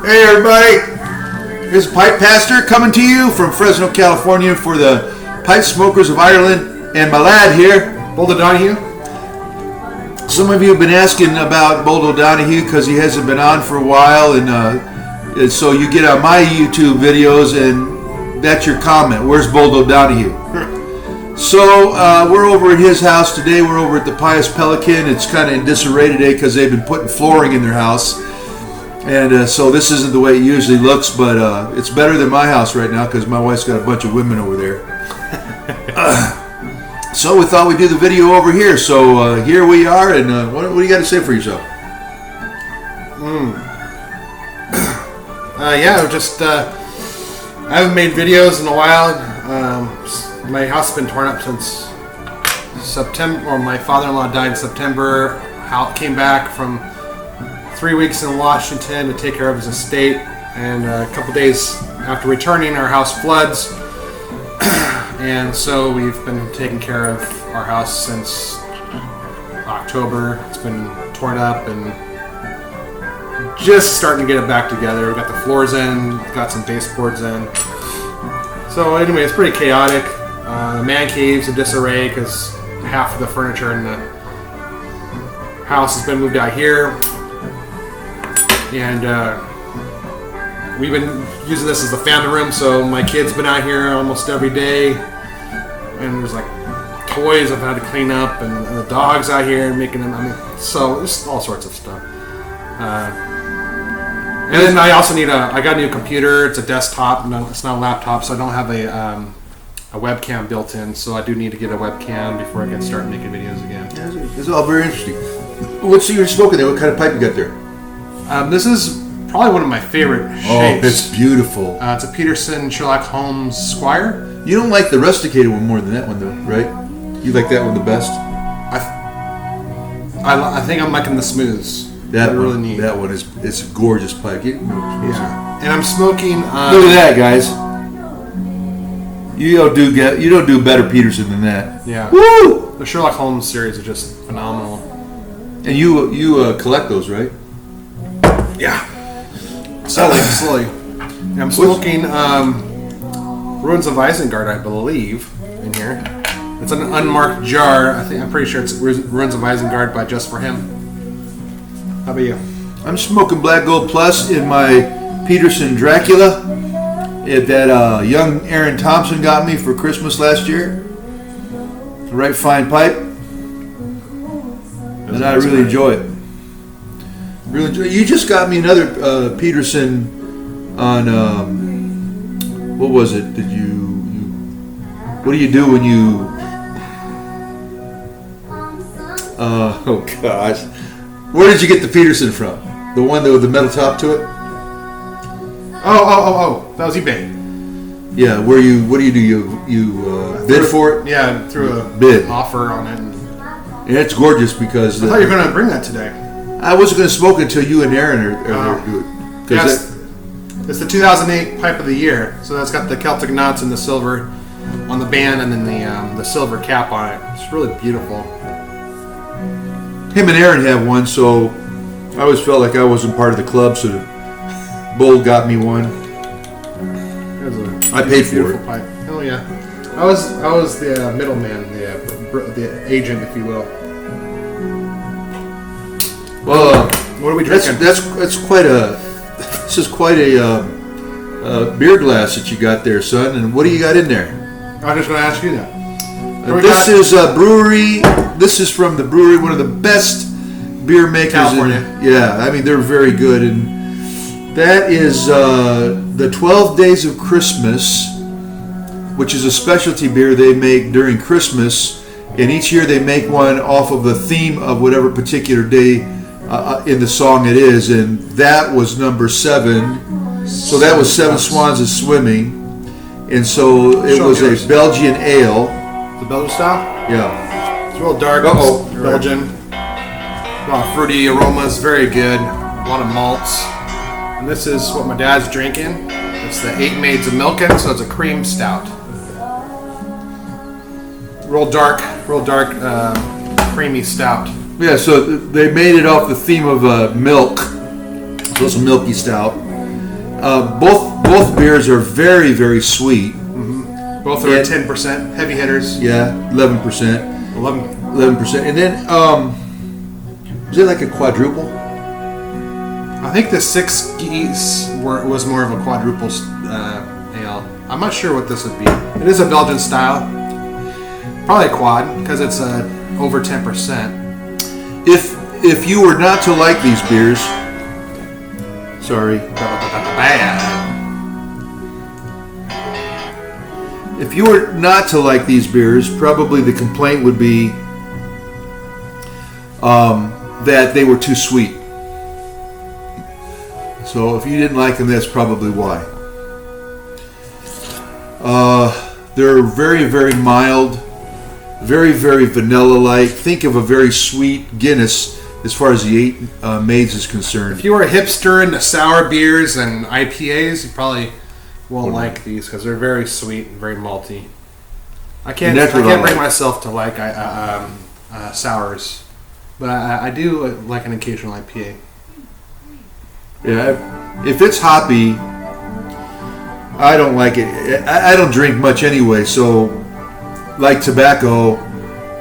Hey everybody, this is Pipepastor coming to you from Fresno, California for the Pipe Smokers of Ireland and my lad here, BoldODonahue. Some of you have been asking about BoldODonahue because he hasn't been on for a while, and so you get on my YouTube videos and that's your comment, where's BoldODonahue? So we're over at his house today. We're over at the Pious Pelican. It's kind of in disarray today because they've been putting flooring in their house. And so this isn't the way it usually looks, but it's better than my house right now because my wife's got a bunch of women over there. So we thought we'd do the video over here. So here we are, and what do you got to say for yourself? I haven't made videos in a while. My house has been torn up since September, or my father-in-law died in September. Came back from 3 weeks in Washington to take care of his estate, and a couple days after returning, our house floods, and so we've been taking care of our house since October. It's been torn up and just starting to get it back together. We got the floors in, got some baseboards in. So anyway, it's pretty chaotic. The man cave's in disarray because half of the furniture in the house has been moved out here. And we've been using this as the family room, so my kids been out here almost every day, and there's like toys I've had to clean up, and the dogs out here making them. So just all sorts of stuff. And then I also need I got a new computer. It's a desktop, it's not a laptop, so I don't have a webcam built in. So I do need to get a webcam before I can start making videos again. This is all very interesting. What's your smoking there? What kind of pipe you got there? This is probably one of my favorite shapes. Oh, it's beautiful. It's a Peterson Sherlock Holmes Squire. You don't like the rusticated one more than that one, though, right? You like that one the best? I think I'm liking the smooths. That They're one, really neat. That one it's a gorgeous pipe. Yeah. And I'm smoking. Look at that, guys. You don't do better Peterson than that. Yeah. Woo! The Sherlock Holmes series are just phenomenal. And you collect those, right? Yeah. Slowly. And I'm smoking Ruins of Isengard, I believe, in here. It's an unmarked jar. I'm pretty sure it's Ruins of Isengard by Just For Him. How about you? I'm smoking Black Gold Plus in my Peterson Dracula that young Aaron Thompson got me for Christmas last year. It's a right fine pipe, and I really enjoy it. You just got me another Peterson on what was it? What do you do when you? Oh gosh, where did you get the Peterson from? The one with the metal top to it? Oh! That was eBay. Yeah, what do you do? You bid for it? Yeah, through a bid offer on it. And it's gorgeous because I thought you were going to bring that today. I wasn't going to smoke it until you and Aaron are do it. Yes, it's the 2008 Pipe of the Year. So that's got the Celtic knots and the silver on the band, and then the silver cap on it. It's really beautiful. Him and Aaron have one, so I always felt like I wasn't part of the club, so Bold got me one. I paid for it. Pipe. Oh yeah, I was the middleman, the agent, if you will. Well, what are we drinking? That's quite a. This is quite a beer glass that you got there, son. And what do you got in there? I'm just going to ask you that. This is a brewery. This is from the brewery, one of the best beer makers California. Yeah, I mean they're very good, and that is the 12 Days of Christmas, which is a specialty beer they make during Christmas, and each year they make one off of the theme of whatever particular day in the song it is, and that was number 7. So that was Seven Swans is Swimming, and so it was a Belgian ale. The Belgian style? Yeah. It's real dark. Belgian. A lot of fruity aromas, very good. A lot of malts. And this is what my dad's drinking. It's the 8 Maids of Milken, so it's a cream stout. Real dark, creamy stout. Yeah, so they made it off the theme of milk. So it's a milky stout. Both beers are very, very sweet. Both are 10%, heavy hitters. Yeah, 11%. 11%. And then, is it like a quadruple? I think the 6 Geese was more of a quadruple ale. I'm not sure what this would be. It is a Belgian style. Probably a quad, because it's over 10%. If you were not to like these beers, sorry. If you were not to like these beers, probably the complaint would be that they were too sweet. So if you didn't like them, that's probably why. They're very, very mild, very, very vanilla-like. Think of a very sweet Guinness as far as the 8 Maids is concerned. If you were a hipster into sour beers and IPAs, you probably won't like these because they're very sweet and very malty. I can't bring myself to like sours, but I do like an occasional IPA. Yeah, if it's hoppy, I don't like it. I don't drink much anyway, so like tobacco,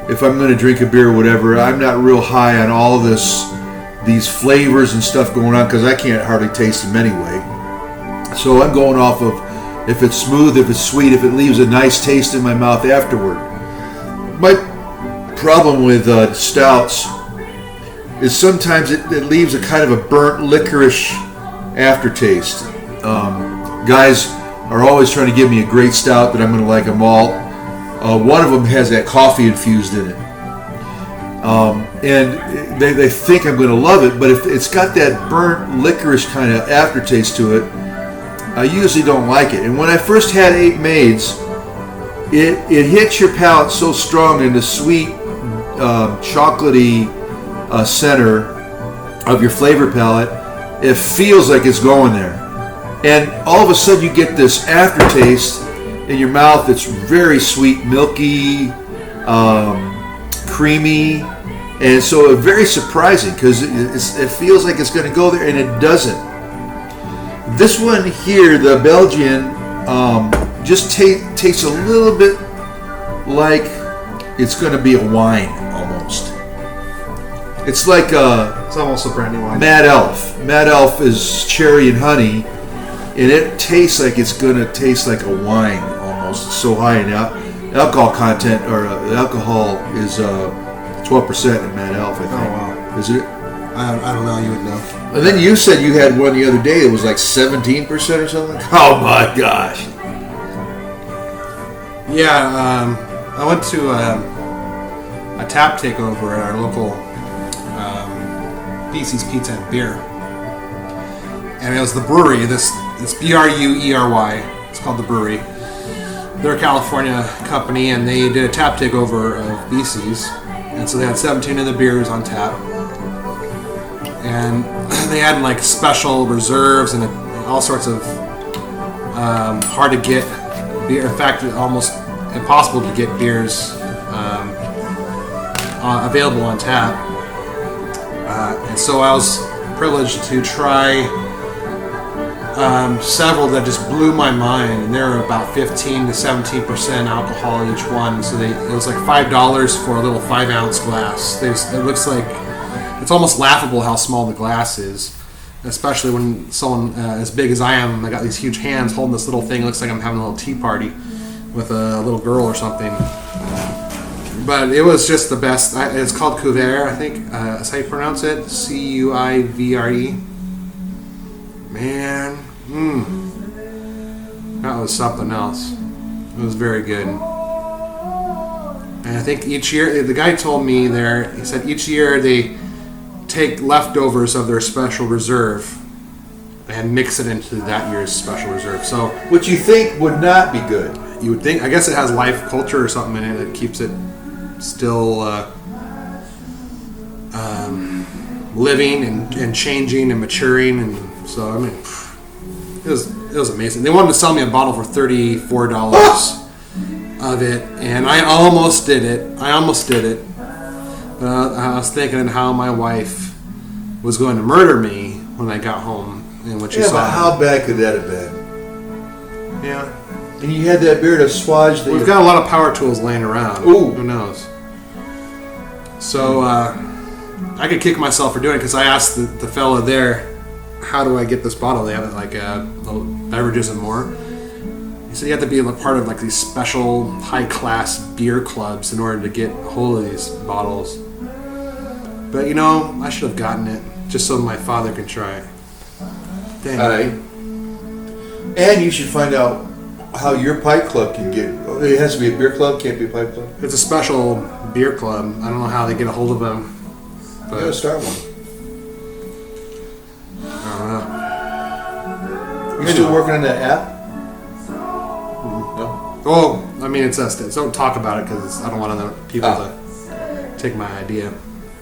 if I'm going to drink a beer or whatever, I'm not real high on all these flavors and stuff going on because I can't hardly taste them anyway. So I'm going off of if it's smooth, if it's sweet, if it leaves a nice taste in my mouth afterward. My problem with stouts is sometimes it leaves a kind of a burnt licorice aftertaste. Guys are always trying to give me a great stout that I'm going to like them all. One of them has that coffee infused in it. And they think I'm going to love it, but if it's got that burnt licorice kind of aftertaste to it, I usually don't like it. And when I first had 8 Maids, it hits your palate so strong in the sweet, chocolatey center of your flavor palate, it feels like it's going there. And all of a sudden you get this aftertaste in your mouth that's very sweet, milky, creamy, and so very surprising because it feels like it's going to go there and it doesn't. This one here, the Belgian, just tastes a little bit like it's going to be a wine almost. It's like it's almost a brandy wine. Mad Elf. Mad Elf is cherry and honey, and it tastes like it's going to taste like a wine almost. It's so high in alcohol content, or the alcohol is 12% in Mad Elf, I think. Oh, wow. Is it? I don't know. You would know. And then you said you had one the other day that was like 17% or something? Oh my gosh. Yeah, I went to a tap takeover at our local BC's Pizza and Beer. And it was the brewery, it's Breuery. It's called the Brewery. They're a California company, and they did a tap takeover of BC's. And so they had 17 of the beers on tap. And they had like special reserves and all sorts of hard to get beer. In fact, almost impossible to get beers available on tap. And so I was privileged to try several that just blew my mind, and they were about 15 to 17% alcohol each one. So it was like $5 for a little 5-ounce glass. It looks like it's almost laughable how small the glass is, especially when someone as big as I am, I got these huge hands holding this little thing. It looks like I'm having a little tea party with a little girl or something. But it was just the best. It's called Cuivre, I think. That's how you pronounce it. Cuivre. Man, that was something else. It was very good. And I think each year, the guy told me there, he said each year they take leftovers of their special reserve and mix it into that year's special reserve. So, which you think would not be good. You would think. I guess it has life culture or something in it that keeps it still living and changing and maturing. And so, I mean, it was amazing. They wanted to sell me a bottle for $34 of it, and I almost did it. But I was thinking how my wife was going to murder me when I got home And what you Yeah, saw. but how bad could that have been? Yeah. And you had that beard assuage. We've got a lot of power tools laying around. Ooh. Who knows? So, I could kick myself for doing it because I asked the fella there, how do I get this bottle? They have it like little beverages and more. He said you have to be a part of like these special high-class beer clubs in order to get a hold of these bottles. But I should have gotten it just so my father can try it. Dang. All right. And you should find out how your pipe club can get. It has to be a beer club, can't be a pipe club. It's a special beer club. I don't know how they get a hold of them. But You gotta start one. I don't know. You still working on that app? No. Well, I mean, it's us. Don't talk about it because I don't want other people to take my idea.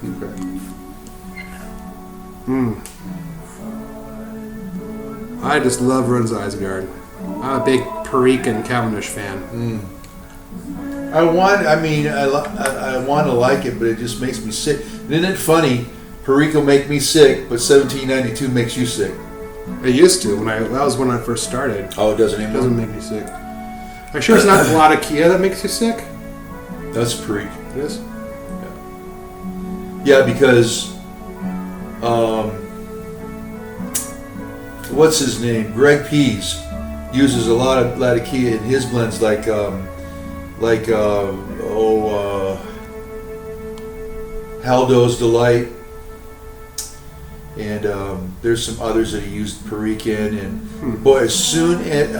Okay. I just love Runs Isengard. I'm a big Perique and Cavendish fan. I want to like it, but it just makes me sick. Isn't it funny? Perique will make me sick, but 1792 makes you sick. It used to. That was when I first started. Oh, it doesn't It anymore? doesn't make me sick. Are you sure it's not Kia that makes you sick? That's Perique. It is? Yeah, because what's his name? Greg Pease uses a lot of Kia in his blends, Haldo's Delight, and there's some others that he used Perique in, and boy, as soon as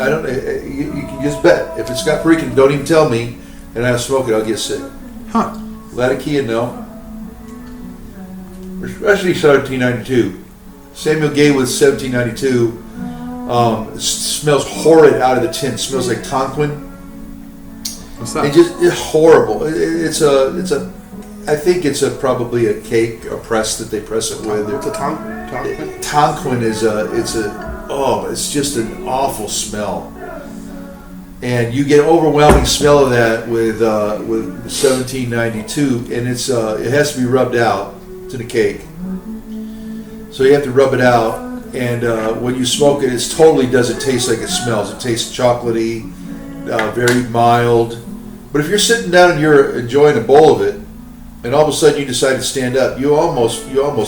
you can just bet if it's got Perique in, don't even tell me, and I'll smoke it, I'll get sick. Huh. Latakia, no. Especially 1792. Samuel Gay with 1792 smells horrid out of the tin. Smells like Tonquin. What's that? It's horrible. I think it's probably a cake, a press that they press it with. It's a Tonquin? Tonquin is it's just an awful smell. And you get an overwhelming smell of that with 1792, and it has to be rubbed out. It's in a cake, so you have to rub it out. And when you smoke it, it totally doesn't taste like it smells. It tastes chocolatey, very mild. But if you're sitting down and you're enjoying a bowl of it, and all of a sudden you decide to stand up, you almost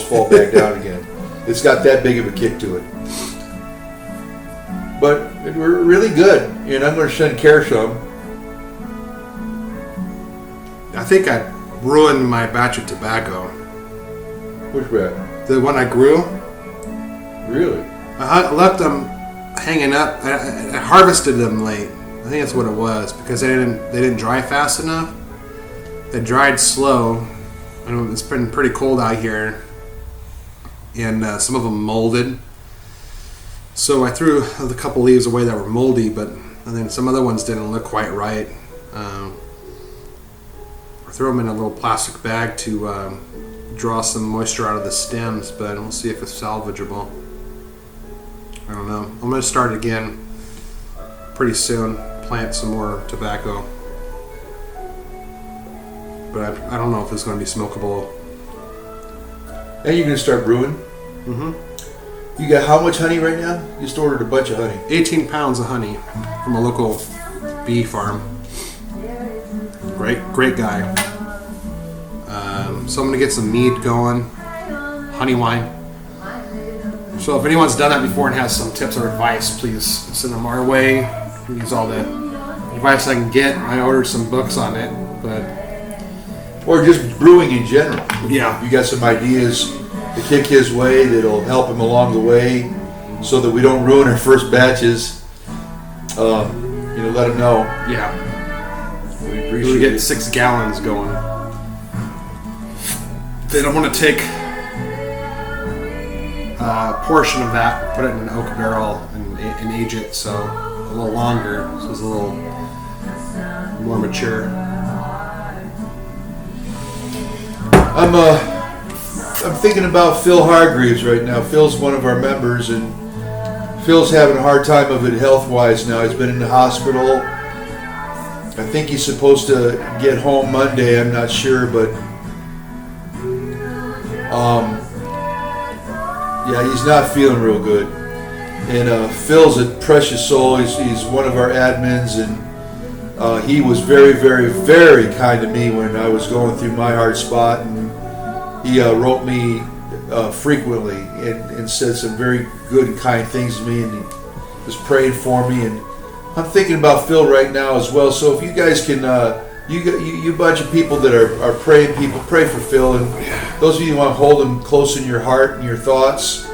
fall back down again. It's got that big of a kick to it. But we're really good, and I'm going to send Care some. I think I ruined my batch of tobacco. Which bat? The one I grew. Really? I left them hanging up. I harvested them late. I think that's what it was because they didn't dry fast enough. They dried slow. I know it's been pretty cold out here, and some of them molded. So I threw a couple leaves away that were moldy, and then some other ones didn't look quite right. I threw them in a little plastic bag to draw some moisture out of the stems, but we'll see if it's salvageable. I don't know. I'm going to start again pretty soon, plant some more tobacco. But I don't know if it's going to be smokable. And you're going to start brewing? Mm-hmm. You got how much honey right now? You just ordered a bunch of honey. 18 pounds of honey from a local bee farm. Great guy. So I'm going to get some mead going. Honey wine. So if anyone's done that before and has some tips or advice, please send them our way. Use all the advice I can get. I ordered some books on it, but... Or just brewing in general. Yeah. You got some ideas to kick his way that'll help him along the way so that we don't ruin our first batches. Let him know. Yeah. We appreciate We get it. 6 gallons going. They don't want to take a portion of that, put it in an oak barrel, and age it so a little longer, so it's a little more mature. I'm thinking about Phil Hargreaves right now. Phil's one of our members, and Phil's having a hard time of it health-wise now. He's been in the hospital. I think he's supposed to get home Monday. I'm not sure, but yeah, he's not feeling real good. And Phil's a precious soul. He's one of our admins, and he was very, very, very kind to me when I was going through my hard spot. And he wrote me frequently and said some very good and kind things to me, and he was praying for me. And I'm thinking about Phil right now as well. So if you guys can, you bunch of people that are praying people, pray for Phil. And those of you who want to hold him close in your heart and your thoughts,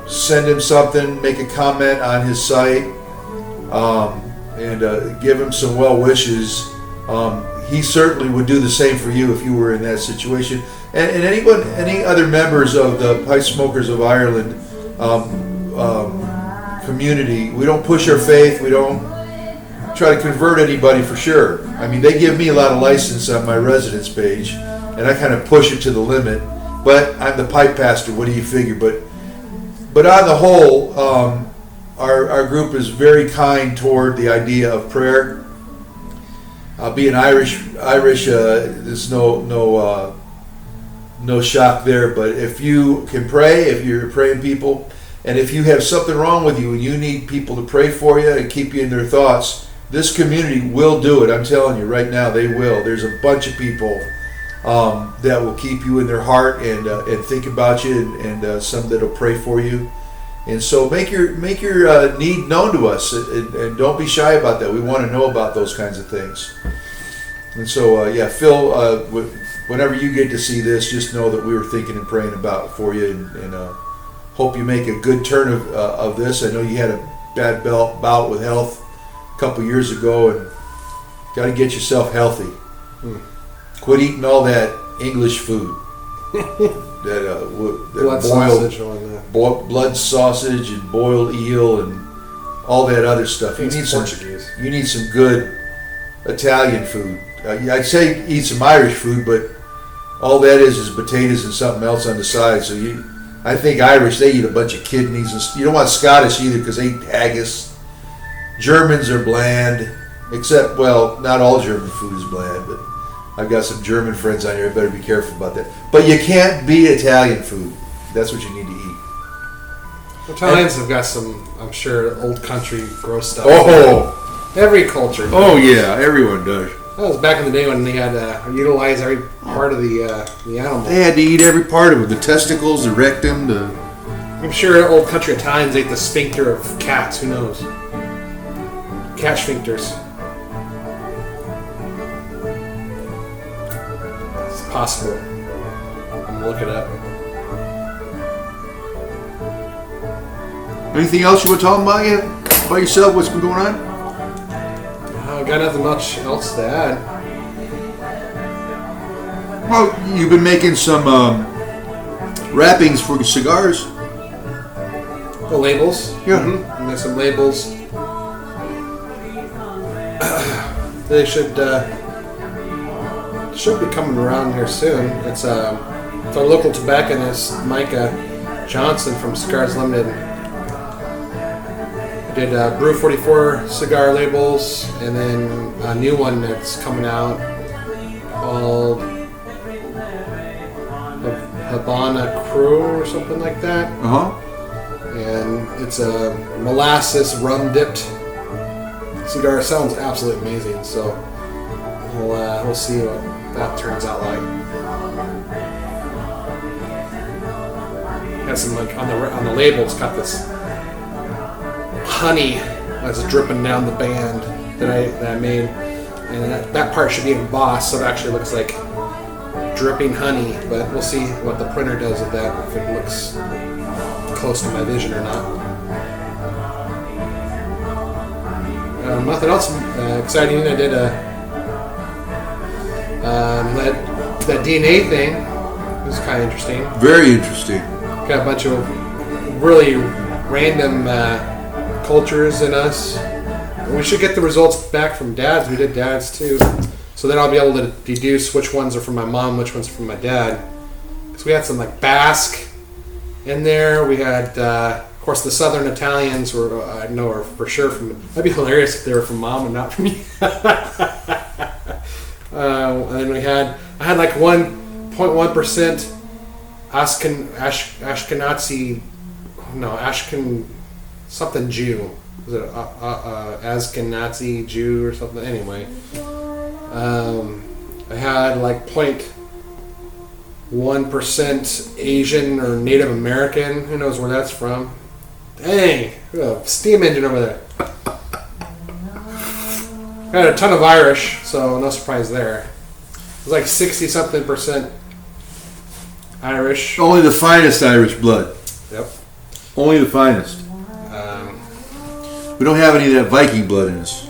send him something, make a comment on his site, and give him some well wishes. He certainly would do the same for you if you were in that situation. And any other members of the Pipe Smokers of Ireland community, we don't push our faith. We don't try to convert anybody for sure. I mean, they give me a lot of license on my residence page, and I kind of push it to the limit. But I'm the pipe pastor. What do you figure? But on the whole, our group is very kind toward the idea of prayer. Being Irish, there's no shock there. But if you can pray, if you're praying people, and if you have something wrong with you and you need people to pray for you and keep you in their thoughts, this community will do it. I'm telling you right now, they will. There's a bunch of people that will keep you in their heart and think about you, and some that'll pray for you. And so make your need known to us, and don't be shy about that. We want to know about those kinds of things. And so Phil, whenever you get to see this, just know that we were thinking and praying about for you, and hope you make a good turn of this. I know you had a bad bout with health a couple years ago, and got to get yourself healthy. Quit eating all that English food. that blood sausage and boiled eel and all that other stuff. You need some good Italian food. I'd say eat some Irish food, but all that is potatoes and something else on the side. So I think Irish, they eat a bunch of kidneys, and you don't want Scottish either because they eat haggis. Germans are bland, except, well, not all German food is bland, but I've got some German friends on here. I better be careful about that. But you can't beat Italian food. That's what you need to eat. Italians have got some, I'm sure, old country gross stuff. Oh, every culture. Oh yeah, everyone does. That was back in the day when they had to utilize every part of the animal. They had to eat every part of it: the testicles, the rectum, I'm sure old country Italians ate the sphincter of cats. Who knows? Cat sphincters. It's possible. I'm gonna look it up. Anything else you want to talk about yourself? What's been going on? Got nothing much else to add. Well, you've been making some wrappings for cigars. The labels. Yeah. Mm-hmm. And there's some labels. They should be coming around here soon. It's our local tobacconist, Micah Johnson from Cigars Limited. Did Brew 44 cigar labels, and then a new one that's coming out called Havana Crew or something like that. And it's a molasses rum dipped cigar. It sounds absolutely amazing. So we'll see what that turns out like. Got some like on the label. It's got this honey that's dripping down the band that I made, and that part should be embossed, so it actually looks like dripping honey. But we'll see what the printer does with that, if it looks close to my vision or not. Nothing else exciting. I did that DNA thing. It was kind of interesting. Very interesting. Got a bunch of really random cultures in us. We should get the results back from dads. We did dads too, so then I'll be able to deduce which ones are from my mom, which ones are from my dad. Because we had some like Basque in there. We had, of course, the Southern Italians were I know are for sure from. That'd be hilarious if they were from mom and not from me. And then I had like 1.1% Ashkenazi. No, something Jew. Was it Ashkenazi Jew or something? Anyway, I had like 0.1% Asian or Native American. Who knows where that's from? Dang, a steam engine over there. I had a ton of Irish, so no surprise there. It was like 60-something% Irish. Only the finest Irish blood. Yep. Only the finest. We don't have any of that Viking blood in us.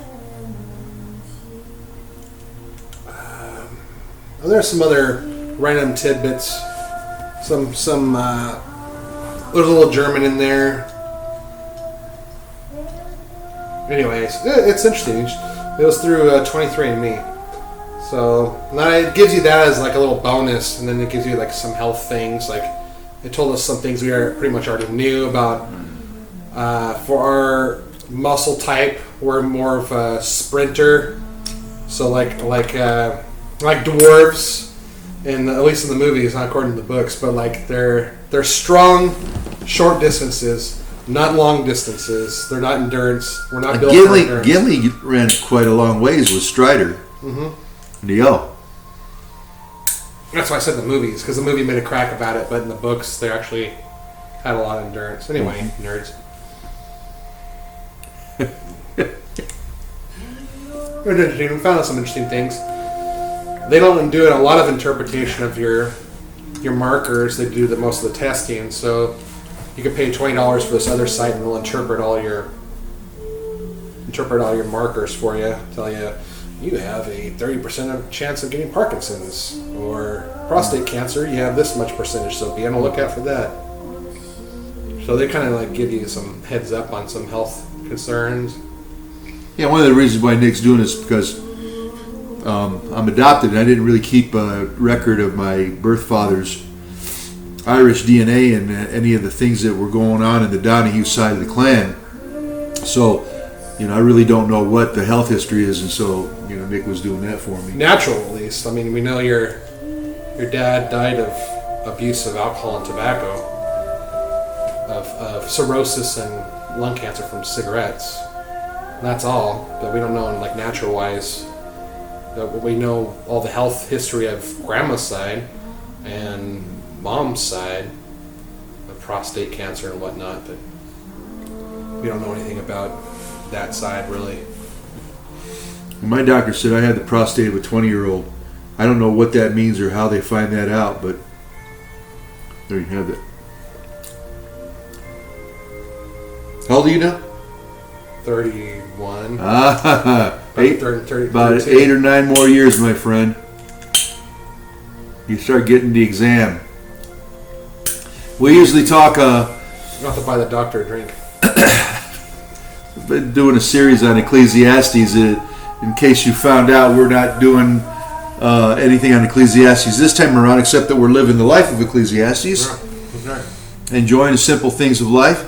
There are some other random tidbits. There's a little German in there. Anyways, it's interesting. It was through 23andMe. So now it gives you that as like a little bonus, and then it gives you like some health things. Like it told us some things we pretty much already knew about. For our muscle type, we're more of a sprinter. So like dwarves, and at least in the movies, not according to the books, but like they're strong, short distances, not long distances. They're not endurance. We're not built for endurance. Gimli ran quite a long ways with Strider. Mm-hmm. Neo. That's why I said the movies, because the movie made a crack about it, but in the books they actually had a lot of endurance. Anyway, nerds. We found out some interesting things. They don't do a lot of interpretation of your markers. They do most of the testing. So you can pay $20 for this other site, and they'll interpret all your markers for you. Tell you have a 30% chance of getting Parkinson's, or prostate cancer. You have this much percentage, so be on the lookout for that. So they kind of like give you some heads up on some health concerns. Yeah, one of the reasons why Nick's doing this is because I'm adopted, and I didn't really keep a record of my birth father's Irish DNA and any of the things that were going on in the Donahue side of the clan. So, I really don't know what the health history is, and so, Nick was doing that for me. Natural, at least. I mean, we know your dad died of abuse of alcohol and tobacco, of cirrhosis and lung cancer from cigarettes. That's all, but we don't know, like, natural-wise. We know all the health history of grandma's side and mom's side of prostate cancer and whatnot, but we don't know anything about that side, really. My doctor said I had the prostate of a 20-year-old. I don't know what that means or how they find that out, but there you have it. How old are you now? 31. About 8 or 9 more years, my friend. You start getting the exam. We usually talk... You have to buy the doctor a drink. I've been doing a series on Ecclesiastes. In case you found out, we're not doing anything on Ecclesiastes this time around, except that we're living the life of Ecclesiastes. Okay. Enjoying the simple things of life.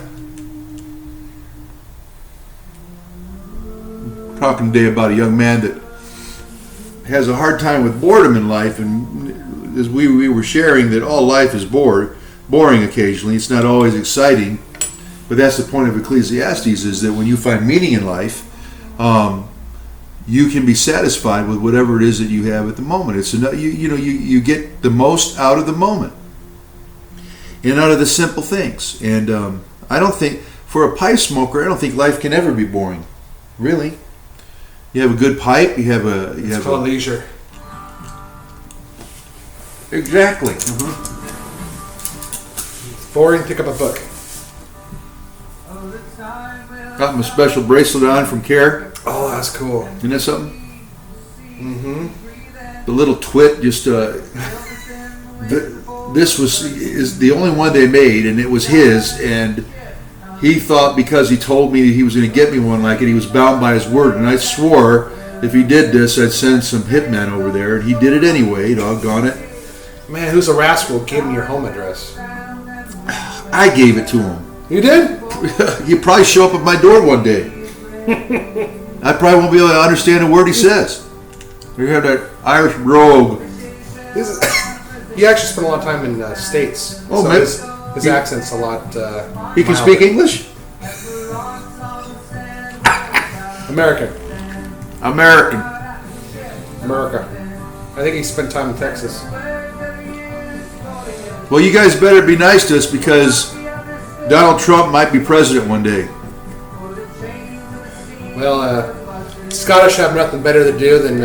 Talking today about a young man that has a hard time with boredom in life, and as we were sharing that all life is boring occasionally. It's not always exciting, but that's the point of Ecclesiastes, is that when you find meaning in life, you can be satisfied with whatever it is that you have at the moment. It's you get the most out of the moment and out of the simple things. And I don't think, for a pipe smoker, I don't think life can ever be boring, really. You have a good pipe. It's called leisure. Exactly. Mm-hmm. Boring. Pick up a book. Got my special bracelet on from Care. Oh, that's cool. Isn't that something? Mm-hmm. The little twit just. This is the only one they made, and it was his, and. He thought because he told me he was going to get me one like it, he was bound by his word. And I swore if he did this, I'd send some hitmen over there. And he did it anyway, doggone it. Man, who's a rascal gave him your home address? I gave it to him. You did? He'd probably show up at my door one day. I probably won't be able to understand a word he says. You have that Irish rogue. He actually spent a lot of time in the States. Oh, so his accent's a lot. He can milder. speak English? American. American. America. I think he spent time in Texas. Well, you guys better be nice to us because Donald Trump might be president one day. Well, Scottish have nothing better to do than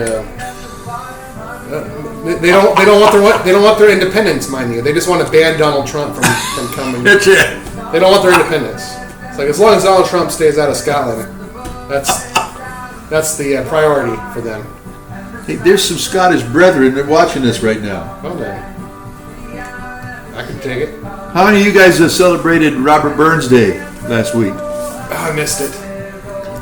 they don't want their independence, mind you. They just want to ban Donald Trump from coming. That's it. They don't want their independence. It's like as long as Donald Trump stays out of Scotland, that's the priority for them. Hey, there's some Scottish brethren that are watching this right now. Oh man, I can take it. How many of you guys have celebrated Robert Burns Day last week? Oh, I missed it.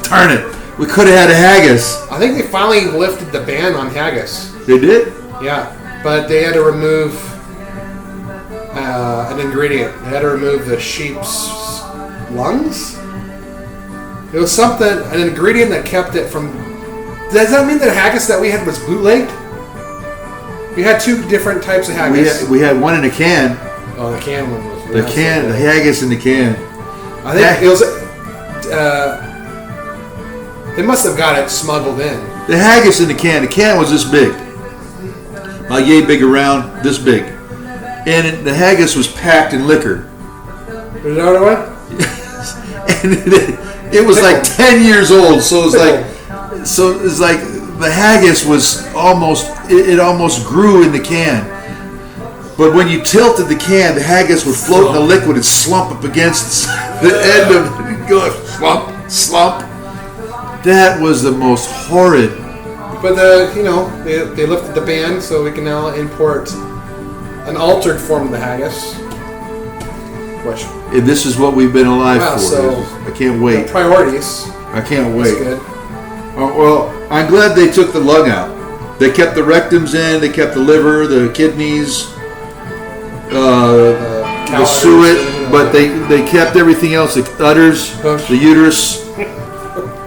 Darn it. We could have had a haggis. I think they finally lifted the ban on haggis. They did? Yeah, but they had to remove an ingredient. They had to remove the sheep's lungs? It was something, an ingredient that kept it from... Does that mean that haggis that we had was bootlegged? We had two different types of haggis. We had one in a can. Oh, the can one was... The haggis in the can. I think it was... they must have got it smuggled in. The haggis in the can was this big. About yay big around, this big. And the haggis was packed in liquor. Is that what? And it was like 10 years old, so it's like the haggis was almost grew in the can. But when you tilted the can, the haggis would float in the liquid and slump up against the end of it. Go slump. That was the most horrid. But they lifted the ban, so we can now import an altered form of the haggis. Which, and this is what we've been alive for. So I can't wait. Priorities. I can't wait. That's good. Well, I'm glad they took the lung out. They kept the rectums in. They kept the liver, the kidneys, the suet, but they kept everything else. The udders, the uterus.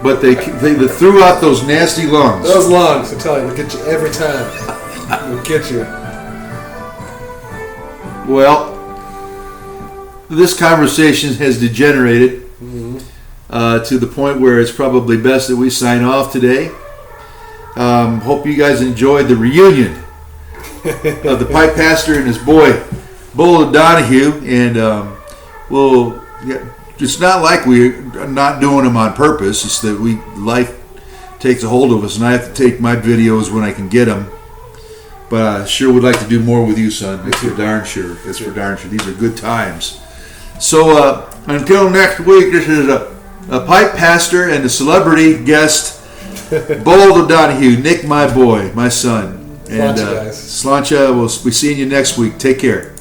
But they threw out those nasty lungs. Those lungs, I tell you, they'll get you every time. They'll get you. Well, this conversation has degenerated to the point where it's probably best that we sign off today. Hope you guys enjoyed the reunion of the Pipepastor and his boy, BoldODonahue, and it's not like we're not doing them on purpose. It's that life takes a hold of us, and I have to take my videos when I can get them. But I sure would like to do more with you, son. That's for darn sure. That's for darn sure. These are good times. So until next week, this is a Pipepastor and a celebrity guest, BoldODonahue, Nick, my boy, my son. And Slancha, guys. Slancha, we'll be seeing you next week. Take care.